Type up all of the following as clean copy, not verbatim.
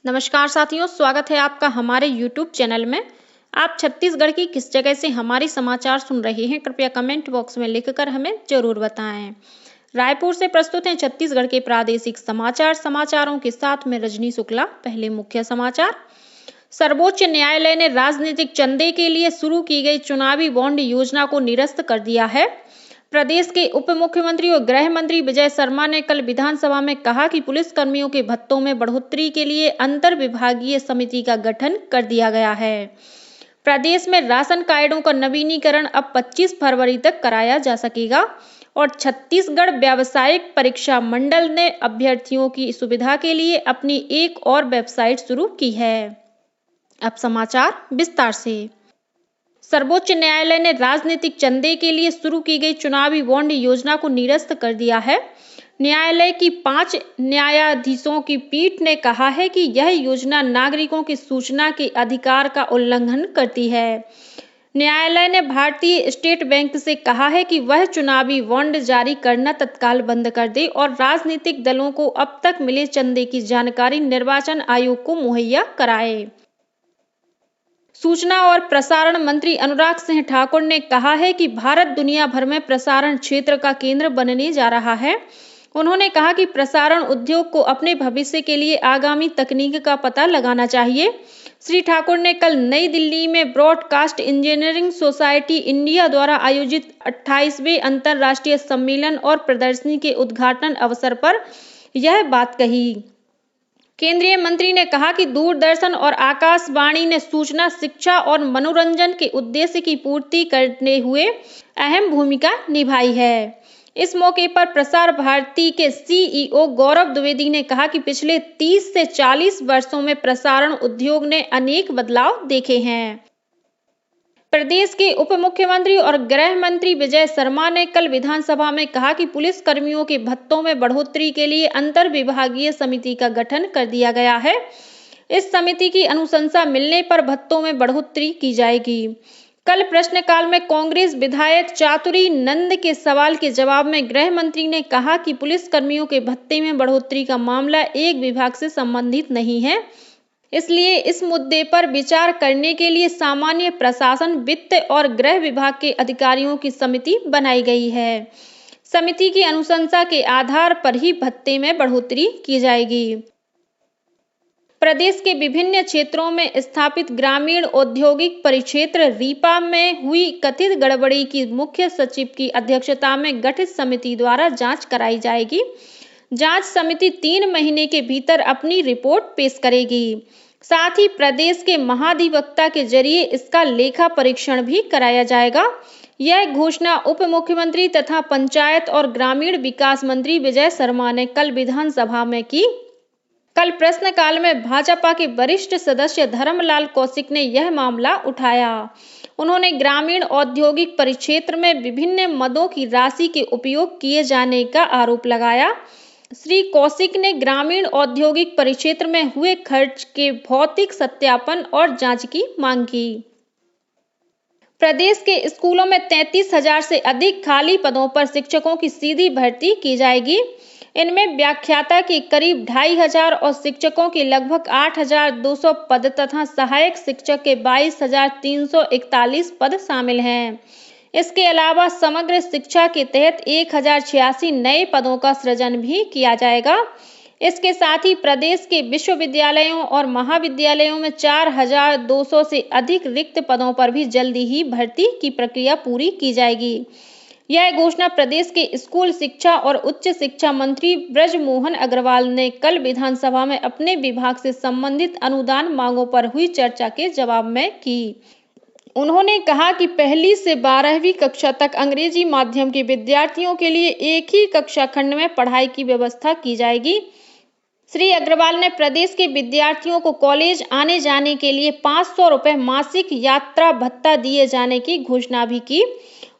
नमस्कार साथियों, स्वागत है आपका हमारे YouTube चैनल में। आप छत्तीसगढ़ की किस जगह से हमारे समाचार सुन रहे हैं, कृपया कमेंट बॉक्स में लिखकर हमें जरूर बताएं। रायपुर से प्रस्तुत हैं छत्तीसगढ़ के प्रादेशिक समाचार। समाचारों के साथ में रजनी शुक्ला। पहले मुख्य समाचार। सर्वोच्च न्यायालय ने राजनीतिक चंदे के लिए शुरू की गई चुनावी बॉन्ड योजना को निरस्त कर दिया है। प्रदेश के उप मुख्यमंत्री और गृह मंत्री विजय शर्मा ने कल विधानसभा में कहा कि पुलिस कर्मियों के भत्तों में बढ़ोतरी के लिए अंतर विभागीय समिति का गठन कर दिया गया है। प्रदेश में राशन कार्डों का नवीनीकरण अब 25 फरवरी तक कराया जा सकेगा और छत्तीसगढ़ व्यावसायिक परीक्षा मंडल ने अभ्यर्थियों की सुविधा के लिए अपनी एक और वेबसाइट शुरू की है। अब समाचार विस्तार से। सर्वोच्च न्यायालय ने राजनीतिक चंदे के लिए शुरू की गई चुनावी बॉन्ड योजना को निरस्त कर दिया है। न्यायालय की 5 न्यायाधीशों की पीठ ने कहा है कि यह योजना नागरिकों की सूचना के अधिकार का उल्लंघन करती है। न्यायालय ने भारतीय स्टेट बैंक से कहा है कि वह चुनावी बॉन्ड जारी करना तत्काल बंद कर दे और राजनीतिक दलों को अब तक मिले चंदे की जानकारी निर्वाचन आयोग को मुहैया कराए। सूचना और प्रसारण मंत्री अनुराग सिंह ठाकुर ने कहा है कि भारत दुनिया भर में प्रसारण क्षेत्र का केंद्र बनने जा रहा है। उन्होंने कहा कि प्रसारण उद्योग को अपने भविष्य के लिए आगामी तकनीक का पता लगाना चाहिए। श्री ठाकुर ने कल नई दिल्ली में ब्रॉडकास्ट इंजीनियरिंग सोसाइटी इंडिया द्वारा आयोजित 28वें अंतर्राष्ट्रीय सम्मेलन और प्रदर्शनी के उद्घाटन अवसर पर यह बात कही। केंद्रीय मंत्री ने कहा कि दूरदर्शन और आकाशवाणी ने सूचना, शिक्षा और मनोरंजन के उद्देश्य की पूर्ति करने हुए अहम भूमिका निभाई है। इस मौके पर प्रसार भारती के सीईओ गौरव द्विवेदी ने कहा कि पिछले 30 से 40 वर्षों में प्रसारण उद्योग ने अनेक बदलाव देखे हैं। प्रदेश के उप मुख्यमंत्री और गृह मंत्री विजय शर्मा ने कल विधानसभा में कहा कि पुलिस कर्मियों के भत्तों में बढ़ोतरी के लिए अंतर विभागीय समिति का गठन कर दिया गया है। इस समिति की अनुशंसा मिलने पर भत्तों में बढ़ोतरी की जाएगी। कल प्रश्नकाल में कांग्रेस विधायक चातुरी नंद के सवाल के जवाब में गृह मंत्री ने कहा कि पुलिस कर्मियों के भत्ते में बढ़ोतरी का मामला एक विभाग से संबंधित नहीं है, इसलिए इस मुद्दे पर विचार करने के लिए सामान्य प्रशासन, वित्त और गृह विभाग के अधिकारियों की समिति बनाई गई है। समिति की अनुशंसा के आधार पर ही भत्ते में बढ़ोतरी की जाएगी। प्रदेश के विभिन्न क्षेत्रों में स्थापित ग्रामीण औद्योगिक परिक्षेत्र रीपा में हुई कथित गड़बड़ी की मुख्य सचिव की अध्यक्षता में गठित समिति द्वारा जांच कराई जाएगी। जांच समिति 3 महीने के भीतर अपनी रिपोर्ट पेश करेगी। साथ ही प्रदेश के महाधिवक्ता के जरिए इसका लेखा परीक्षण भी कराया जाएगा। यह घोषणा उप मुख्यमंत्री तथा पंचायत और ग्रामीण विकास मंत्री विजय शर्मा ने कल विधानसभा में की। कल प्रश्नकाल में भाजपा के वरिष्ठ सदस्य धर्मलाल कौशिक ने यह मामला उठाया। उन्होंने ग्रामीण औद्योगिक परिक्षेत्र में विभिन्न मदों की राशि के उपयोग किए जाने का आरोप लगाया। श्री कौशिक ने ग्रामीण औद्योगिक परिक्षेत्र में हुए खर्च के भौतिक सत्यापन और जांच की मांग की। प्रदेश के स्कूलों में 33,000 से अधिक खाली पदों पर शिक्षकों की सीधी भर्ती की जाएगी। इनमें व्याख्याता के करीब 2,500 और शिक्षकों के लगभग 8,200 पद तथा सहायक शिक्षक के 22,341 पद शामिल हैं। इसके अलावा समग्र शिक्षा के तहत 1,086 नए पदों का सृजन भी किया जाएगा। इसके साथ ही प्रदेश के विश्वविद्यालयों और महाविद्यालयों में 4,200 से अधिक रिक्त पदों पर भी जल्दी ही भर्ती की प्रक्रिया पूरी की जाएगी। यह घोषणा प्रदेश के स्कूल शिक्षा और उच्च शिक्षा मंत्री ब्रजमोहन अग्रवाल ने कल विधानसभा में अपने विभाग से संबंधित अनुदान मांगों पर हुई चर्चा के जवाब में की। उन्होंने कहा कि 1ली से 12वीं कक्षा तक अंग्रेजी माध्यम के विद्यार्थियों के लिए एक ही कक्षा खंड में पढ़ाई की व्यवस्था की जाएगी। श्री अग्रवाल ने प्रदेश के विद्यार्थियों को कॉलेज आने जाने के लिए 500 रुपये मासिक यात्रा भत्ता दिए जाने की घोषणा भी की।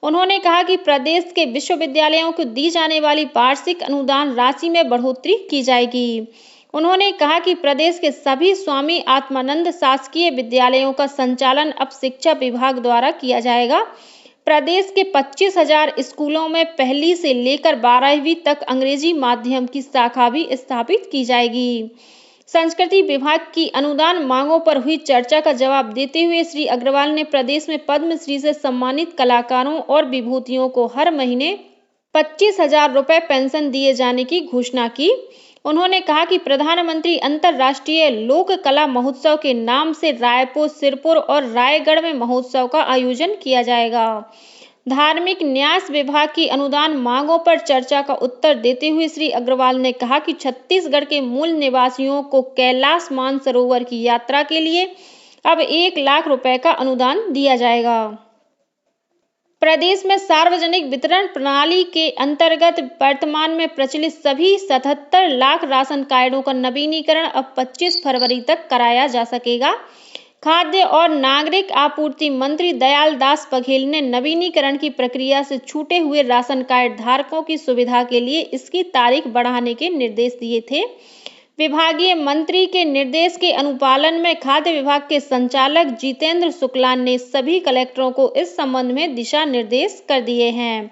उन्होंने कहा कि प्रदेश के विश्वविद्यालयों को दी जाने वाली वार्षिक अनुदान राशि में बढ़ोतरी की जाएगी। उन्होंने कहा कि प्रदेश के सभी स्वामी आत्मानंद शासकीय विद्यालयों का संचालन अब शिक्षा विभाग द्वारा किया जाएगा। प्रदेश के 25,000 स्कूलों में 1ली से लेकर 12वीं तक अंग्रेजी माध्यम की शाखा भी स्थापित की जाएगी। संस्कृति विभाग की अनुदान मांगों पर हुई चर्चा का जवाब देते हुए श्री अग्रवाल ने प्रदेश में पद्मश्री से सम्मानित कलाकारों और विभूतियों को हर महीने 25,000 रुपए पेंशन दिए जाने की घोषणा की। उन्होंने कहा कि प्रधानमंत्री अंतर्राष्ट्रीय लोक कला महोत्सव के नाम से रायपुर, सिरपुर और रायगढ़ में महोत्सव का आयोजन किया जाएगा। धार्मिक न्यास विभाग की अनुदान मांगों पर चर्चा का उत्तर देते हुए श्री अग्रवाल ने कहा कि छत्तीसगढ़ के मूल निवासियों को कैलाश मानसरोवर की यात्रा के लिए अब 1 लाख रुपए का अनुदान दिया जाएगा। प्रदेश में सार्वजनिक वितरण प्रणाली के अंतर्गत वर्तमान में प्रचलित सभी 77 लाख राशन कार्डों का नवीनीकरण अब 25 फरवरी तक कराया जा सकेगा। खाद्य और नागरिक आपूर्ति मंत्री दयाल दास बघेल ने नवीनीकरण की प्रक्रिया से छूटे हुए राशन कार्ड धारकों की सुविधा के लिए इसकी तारीख बढ़ाने के निर्देश दिए थे। विभागीय मंत्री के निर्देश के अनुपालन में खाद्य विभाग के संचालक जितेंद्र शुक्ला ने सभी कलेक्टरों को इस संबंध में दिशा निर्देश कर दिए हैं।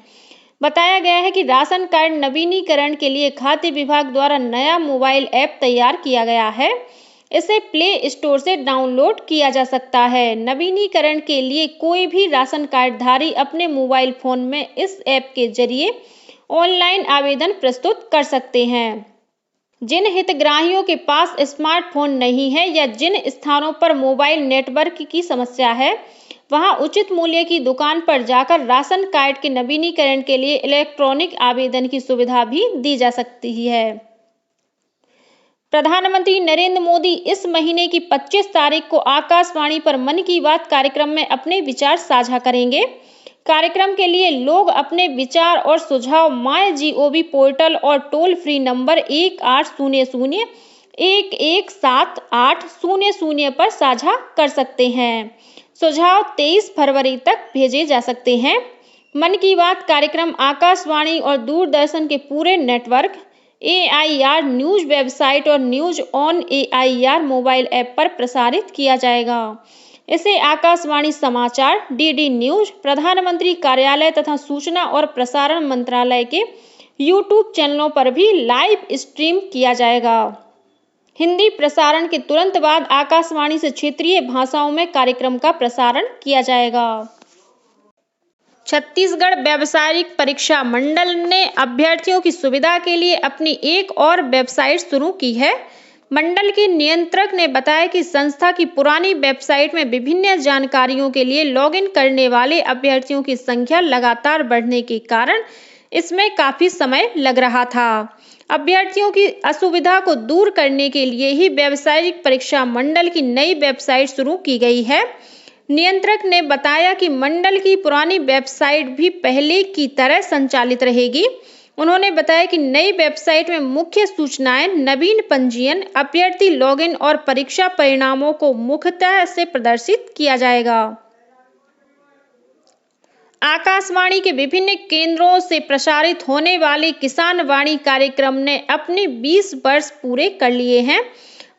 बताया गया है कि राशन कार्ड नवीनीकरण के लिए खाद्य विभाग द्वारा नया मोबाइल ऐप तैयार किया गया है। इसे प्ले स्टोर से डाउनलोड किया जा सकता है। नवीनीकरण के लिए कोई भी राशन कार्डधारी अपने मोबाइल फोन में इस ऐप के जरिए ऑनलाइन आवेदन प्रस्तुत कर सकते हैं। जिन हितग्राहियों के पास स्मार्टफोन नहीं है या जिन स्थानों पर मोबाइल नेटवर्क की समस्या है, वहां उचित मूल्य की दुकान पर जाकर राशन कार्ड के नवीनीकरण के लिए इलेक्ट्रॉनिक आवेदन की सुविधा भी दी जा सकती है। प्रधानमंत्री नरेंद्र मोदी इस महीने की 25 तारीख को आकाशवाणी पर मन की बात कार्यक्रम में अपने विचार साझा करेंगे। कार्यक्रम के लिए लोग अपने विचार और सुझाव MyGov पोर्टल और टोल फ्री नंबर 1800-117800 पर साझा कर सकते हैं। सुझाव 23 फरवरी तक भेजे जा सकते हैं। मन की बात कार्यक्रम आकाशवाणी और दूरदर्शन के पूरे नेटवर्क, AIR न्यूज वेबसाइट और news on AIR mobile app पर प्रसारित किया जाएगा। इसे आकाशवाणी समाचार, DD न्यूज, प्रधानमंत्री कार्यालय तथा सूचना और प्रसारण मंत्रालय के YouTube चैनलों पर भी लाइव स्ट्रीम किया जाएगा। हिंदी प्रसारण के तुरंत बाद आकाशवाणी से क्षेत्रीय भाषाओं में कार्यक्रम का प्रसारण किया जाएगा। छत्तीसगढ़ व्यावसायिक परीक्षा मंडल ने अभ्यर्थियों की सुविधा के लिए अपनी एक और वेबसाइट शुरू की है। मंडल के नियंत्रक ने बताया कि संस्था की पुरानी वेबसाइट में विभिन्न जानकारियों के लिए लॉगिन करने वाले अभ्यर्थियों की संख्या लगातार बढ़ने के कारण इसमें काफी समय लग रहा था। अभ्यर्थियों की असुविधा को दूर करने के लिए ही व्यावसायिक परीक्षा मंडल की नई वेबसाइट शुरू की गई है। नियंत्रक ने बताया कि मंडल की पुरानी वेबसाइट भी पहले की तरह संचालित रहेगी। उन्होंने बताया कि नई वेबसाइट में मुख्य सूचनाएं, नवीन पंजीयन, अभ्यर्थी लॉगिन और परीक्षा परिणामों को मुख्यतः से प्रदर्शित किया जाएगा। आकाशवाणी के विभिन्न केंद्रों से प्रसारित होने वाले किसान वाणी कार्यक्रम ने अपने 20 वर्ष पूरे कर लिए हैं।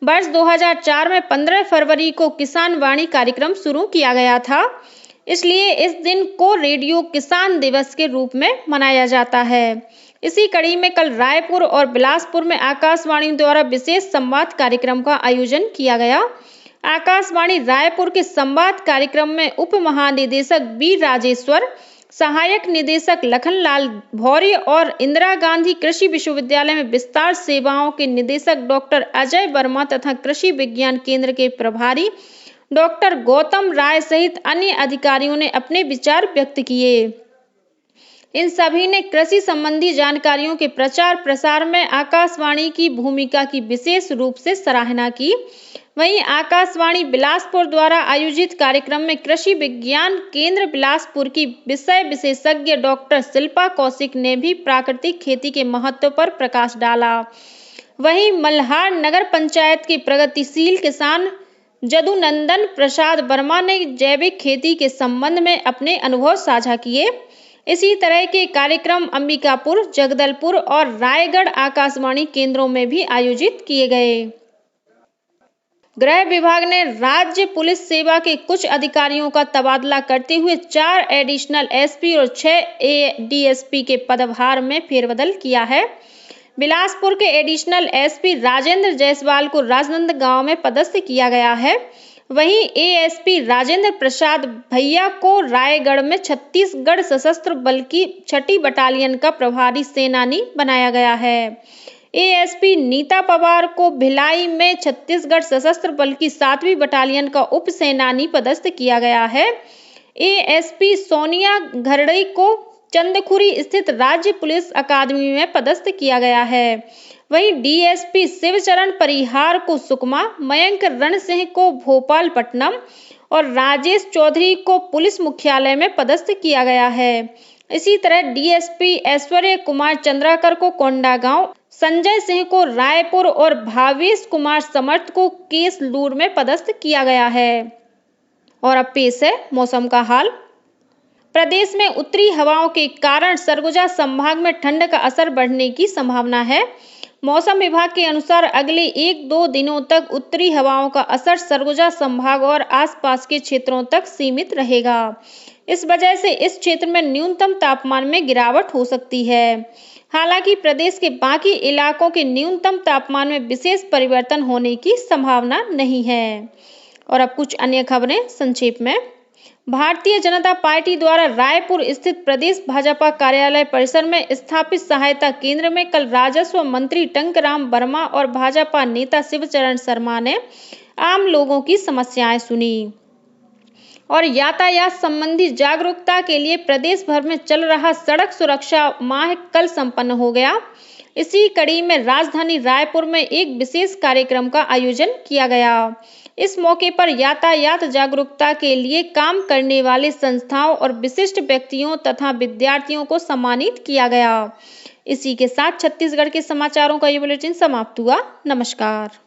वर्ष 2004 में 15 फरवरी को किसान वाणी कार्यक्रम शुरू किया गया था, इसलिए इस दिन को रेडियो किसान दिवस के रूप में मनाया जाता है। इसी कड़ी में कल रायपुर और बिलासपुर में आकाशवाणी द्वारा विशेष संवाद कार्यक्रम का आयोजन किया गया। आकाशवाणी रायपुर के संवाद कार्यक्रम में उप महानिदेशक बी राजेश्वर, सहायक निदेशक लखनलाल भौर्य और इंदिरा गांधी कृषि विश्वविद्यालय में विस्तार सेवाओं के निदेशक डॉक्टर अजय वर्मा तथा कृषि विज्ञान केंद्र के प्रभारी डॉक्टर गौतम राय सहित अन्य अधिकारियों ने अपने विचार व्यक्त किए। इन सभी ने कृषि संबंधी जानकारियों के प्रचार प्रसार में आकाशवाणी की भूमिका की विशेष रूप से सराहना की। वहीं आकाशवाणी बिलासपुर द्वारा आयोजित कार्यक्रम में कृषि विज्ञान केंद्र बिलासपुर की विषय विशेषज्ञ डॉक्टर शिल्पा कौशिक ने भी प्राकृतिक खेती के महत्व पर प्रकाश डाला। वहीं मल्हार नगर पंचायत के प्रगतिशील किसान जदुनंदन प्रसाद वर्मा ने जैविक खेती के संबंध में अपने अनुभव साझा किए। इसी तरह के कार्यक्रम अंबिकापुर, जगदलपुर और रायगढ़ आकाशवाणी केंद्रों में भी आयोजित किए गए। गृह विभाग ने राज्य पुलिस सेवा के कुछ अधिकारियों का तबादला करते हुए 4 एडिशनल SP और 6 ADSP के पदभार में फेरबदल किया है। बिलासपुर के एडिशनल एसपी राजेंद्र जायसवाल को राजनांदगांव में पदस्थ किया गया है। वहीं एएसपी राजेंद्र प्रसाद भैया को रायगढ़ में छत्तीसगढ़ सशस्त्र बल की 6ठी बटालियन का प्रभारी सेनानी बनाया गया है। एएसपी नीता पवार को भिलाई में छत्तीसगढ़ सशस्त्र बल की 7वीं बटालियन का उप सेनानी पदस्थ किया गया है। एएसपी सोनिया घरड़ी को चंदखुरी स्थित राज्य पुलिस अकादमी में पदस्थ किया गया है। वहीं डीएसपी शिवचरण परिहार को सुकमा, मयंक रण सिंह को भोपालपट्टनम और राजेश चौधरी को पुलिस मुख्यालय में पदस्थ किया गया है। इसी तरह डीएसपी ऐश्वर्य कुमार चंद्राकर को कोंडागांव, संजय सिंह को रायपुर और भावेश कुमार समर्थ को केसलूर में पदस्थ किया गया है। और अब पेश है मौसम का हाल। प्रदेश में उत्तरी हवाओं के कारण सरगुजा संभाग में ठंड का असर बढ़ने की संभावना है। मौसम विभाग के अनुसार अगले 1-2 दिनों तक उत्तरी हवाओं का असर सरगुजा संभाग और आसपास के क्षेत्रों तक सीमित रहेगा। इस वजह से इस क्षेत्र में न्यूनतम तापमान में गिरावट हो सकती है। हालांकि प्रदेश के बाकी इलाकों के न्यूनतम तापमान में विशेष परिवर्तन होने की संभावना नहीं है। और अब कुछ अन्य खबरें संक्षेप में। भारतीय जनता पार्टी द्वारा रायपुर स्थित प्रदेश भाजपा कार्यालय परिसर में स्थापित सहायता केंद्र में कल राजस्व मंत्री टंकराम वर्मा और भाजपा नेता शिवचरण शर्मा ने आम लोगों की समस्याएं सुनी और यातायात संबंधी जागरूकता के लिए प्रदेश भर में चल रहा सड़क सुरक्षा माह कल संपन्न हो गया। इसी कड़ी में राजधानी रायपुर में एक विशेष कार्यक्रम का आयोजन किया गया। इस मौके पर यातायात जागरूकता के लिए काम करने वाले संस्थाओं और विशिष्ट व्यक्तियों तथा विद्यार्थियों को सम्मानित किया गया। इसी के साथ छत्तीसगढ़ के समाचारों का ये बुलेटिन समाप्त हुआ। नमस्कार।